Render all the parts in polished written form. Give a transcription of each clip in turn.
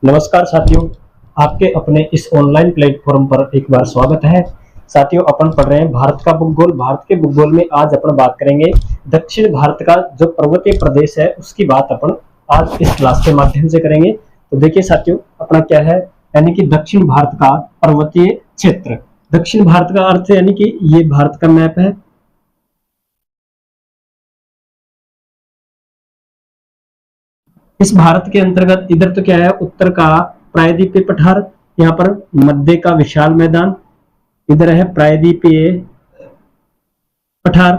नमस्कार साथियों, आपके अपने इस ऑनलाइन प्लेटफॉर्म पर एक बार स्वागत है। साथियों, अपन पढ़ रहे हैं भारत का भूगोल। भारत के भूगोल में आज अपन बात करेंगे दक्षिण भारत का जो पर्वतीय प्रदेश है उसकी बात अपन आज इस क्लास के माध्यम से करेंगे। तो देखिए साथियों, अपना क्या है, यानी कि दक्षिण भारत का पर्वतीय क्षेत्र। दक्षिण भारत का अर्थ यानी कि ये भारत का मैप है। इस भारत के अंतर्गत इधर तो क्या है, उत्तर का प्रायद्वीपीय पठार, यहाँ पर मध्य का विशाल मैदान, इधर है प्रायद्वीपीय पठार।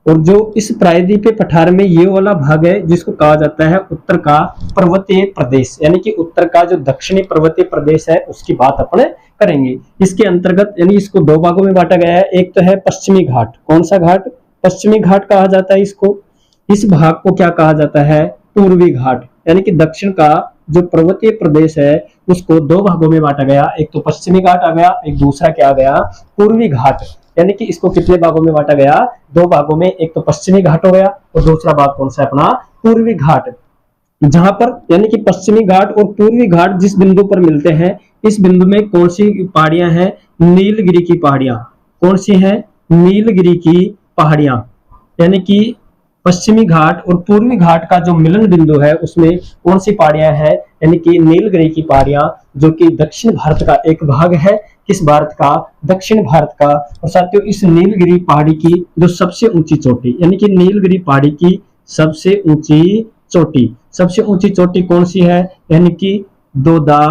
और जो इस प्रायद्वीपीय पठार में ये वाला भाग है जिसको कहा जाता है उत्तर का पर्वतीय प्रदेश, यानी कि उत्तर का जो दक्षिणी पर्वतीय प्रदेश है उसकी बात अपन करेंगे। इसके अंतर्गत यानी इसको दो भागों में बांटा गया है। एक तो है पश्चिमी घाट। कौन सा घाट? पश्चिमी घाट कहा जाता है इसको। इस भाग को क्या कहा जाता है? पूर्वी घाट। यानी कि दक्षिण का जो पर्वतीय प्रदेश है उसको दो भागों में बांटा गया। एक तो पश्चिमी घाट आ गया, एक दूसरा क्या आ गया? पूर्वी घाट। यानी कि इसको कितने भागों में बांटा गया? दो भागों में। एक तो पश्चिमी घाट हो गया और दूसरा भाग कौन सा है अपना? पूर्वी घाट। जहां पर यानी कि पश्चिमी घाट और पूर्वी घाट जिस बिंदु पर मिलते हैं, इस बिंदु में कौन सी पहाड़ियां हैं? नीलगिरी की पहाड़ियां। कौन सी हैं? नीलगिरी की पहाड़ियां। यानी कि पश्चिमी घाट और पूर्वी घाट का जो मिलन बिंदु है उसमें कौन सी पहाड़ियां हैं? यानी कि नीलगिरी की पहाड़ियां, जो कि दक्षिण भारत का एक भाग है। किस भारत का? दक्षिण भारत का। और साथियों, इस नीलगिरी पहाड़ी की जो सबसे ऊंची चोटी, यानी कि नीलगिरी पहाड़ी की सबसे ऊंची चोटी, सबसे ऊंची चोटी कौन सी है? यानी कि दोदा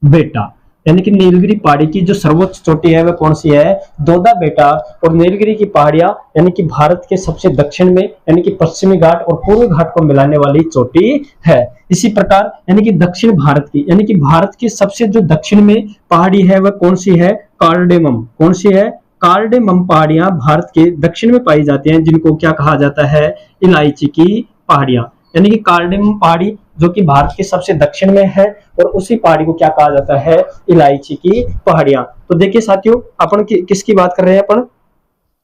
बेटा। यानी कि नीलगिरी पहाड़ी की जो सर्वोच्च चोटी है वह कौन सी है? दोदा बेटा। और नीलगिरी की पहाड़ियां यानी कि भारत के सबसे दक्षिण में, यानी कि पश्चिमी घाट और पूर्वी घाट को मिलाने वाली चोटी है। इसी प्रकार यानी कि दक्षिण भारत की, यानी कि भारत की सबसे जो दक्षिण में पहाड़ी है वह कौन सी है? कार्डेमम। कौन सी है? कार्डेमम पहाड़ियां भारत के दक्षिण में पाई जाती हैं, जिनको क्या कहा जाता है? इलायची की पहाड़ियां। यानी कि कार्डेमम पहाड़ी जो कि भारत के सबसे दक्षिण में है, और उसी पहाड़ी को क्या कहा जाता है? इलायची की पहाड़ियां। तो देखिए साथियों, अपन किसकी बात कर रहे हैं अपन?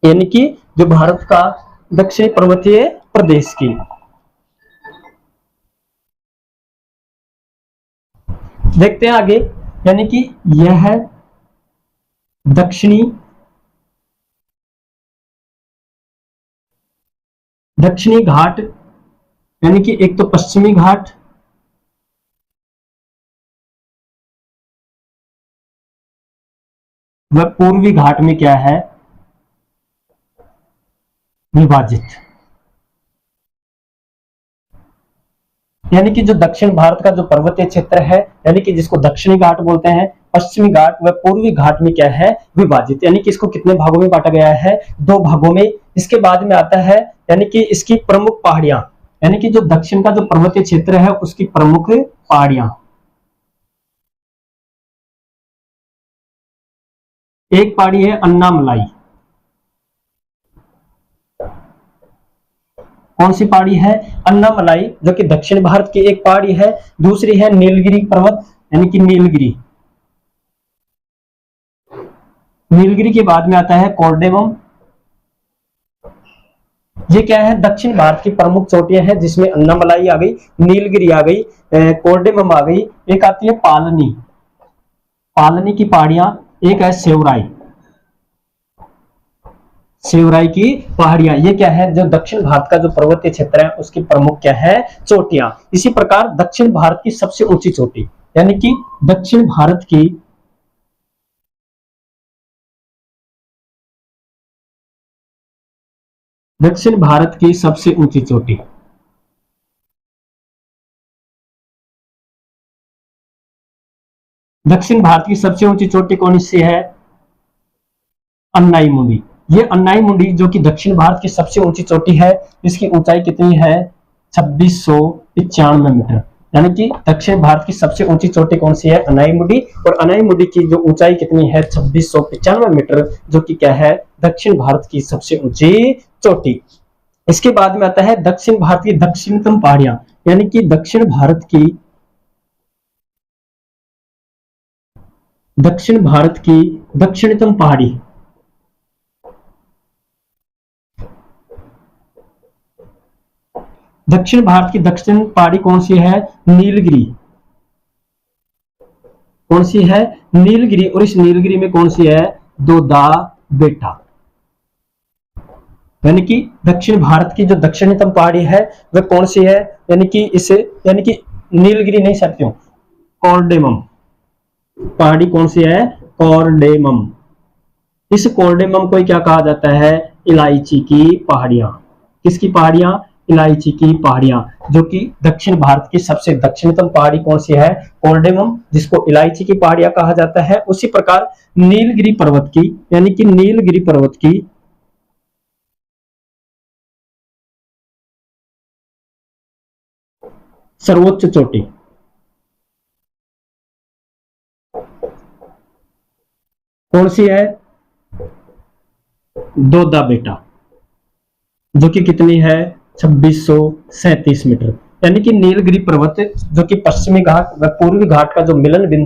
यानी कि जो भारत का दक्षिणी पर्वतीय प्रदेश की। देखते हैं आगे, यानी कि यह है दक्षिणी दक्षिणी घाट। यानी कि एक तो पश्चिमी घाट, वह पूर्वी घाट में क्या है? विभाजित। यानी कि जो दक्षिण भारत का जो पर्वतीय क्षेत्र है, यानी कि जिसको दक्षिणी घाट बोलते हैं, पश्चिमी घाट व पूर्वी घाट में क्या है? विभाजित। यानी कि इसको कितने भागों में बांटा गया है? दो भागों में। इसके बाद में आता है यानी कि इसकी प्रमुख पहाड़ियां, यानी कि जो दक्षिण का जो पर्वतीय क्षेत्र है उसकी प्रमुख पहाड़ियां। एक पहाड़ी है अन्नामलाई। कौन सी पहाड़ी है? अन्नामलाई, जो कि दक्षिण भारत की एक पहाड़ी है। दूसरी है नीलगिरी पर्वत, यानी कि नीलगिरी। नीलगिरी के बाद में आता है कोरडेमम। ये क्या है? दक्षिण भारत की प्रमुख चोटियां हैं, जिसमें अन्नामलाई आ गई, नीलगिरी आ गई, कोरडेमम आ गई। एक आती है पालनी। पालनी की पहाड़ियां। एक है सेवराई। सेवराई की पहाड़ियां। ये क्या है? जो दक्षिण भारत का जो पर्वतीय क्षेत्र है उसकी प्रमुख क्या है? चोटियां। इसी प्रकार दक्षिण भारत की सबसे ऊंची चोटी, यानी कि दक्षिण भारत की दक्षिण भारत की सबसे ऊंची चोटी। दक्षिण भारत की सबसे ऊंची चोटी कौन सी है? अन्नाई मुंडी। ये अन्नाई मुंडी जो कि दक्षिण भारत की सबसे ऊंची चोटी है, इसकी ऊंचाई कितनी है? 2695 मीटर। यानी कि दक्षिण भारत की सबसे ऊंची चोटी कौन सी है? अनाई मुंडी। और अनाई मुंडी की जो ऊंचाई कितनी है? 2695 मीटर, जो कि क्या है? दक्षिण भारत की सबसे ऊंची चोटी। इसके बाद में आता है दक्षिण भारत की दक्षिणतम पहाड़ियां, यानी कि दक्षिण भारत की दक्षिणतम पहाड़ी। दक्षिण भारत की दक्षिण पहाड़ी कौन सी है? नीलगिरी। कौन सी है? नीलगिरी। और इस नीलगिरी में कौन सी है? दोदा बेटा। यानी कि दक्षिण भारत की जो दक्षिणतम पहाड़ी है वह कौन सी है? यानी कि इसे, यानी कि नीलगिरी नहीं साथियों, कॉर्डेमम पहाड़ी कौन सी है? कॉर्डेमम। इस कॉर्डेमम को क्या कहा जाता है? इलायची की पहाड़ियां। किसकी पहाड़ियां? इलायची की पहाड़ियां, जो कि दक्षिण भारत की सबसे दक्षिणतम पहाड़ी कौन सी है? कॉर्डेमम, जिसको इलायची की पहाड़ियां कहा जाता है। उसी प्रकार नीलगिरी पर्वत की, यानी कि नीलगिरी पर्वत की सर्वोच्च चोटी कौन सी है? दोदा बेटा, जो कि कितनी है? 2637 मीटर। यानी कि नीलगिरी पर्वत जो कि पश्चिमी घाट व पूर्वी घाट का जो मिलन बिंदु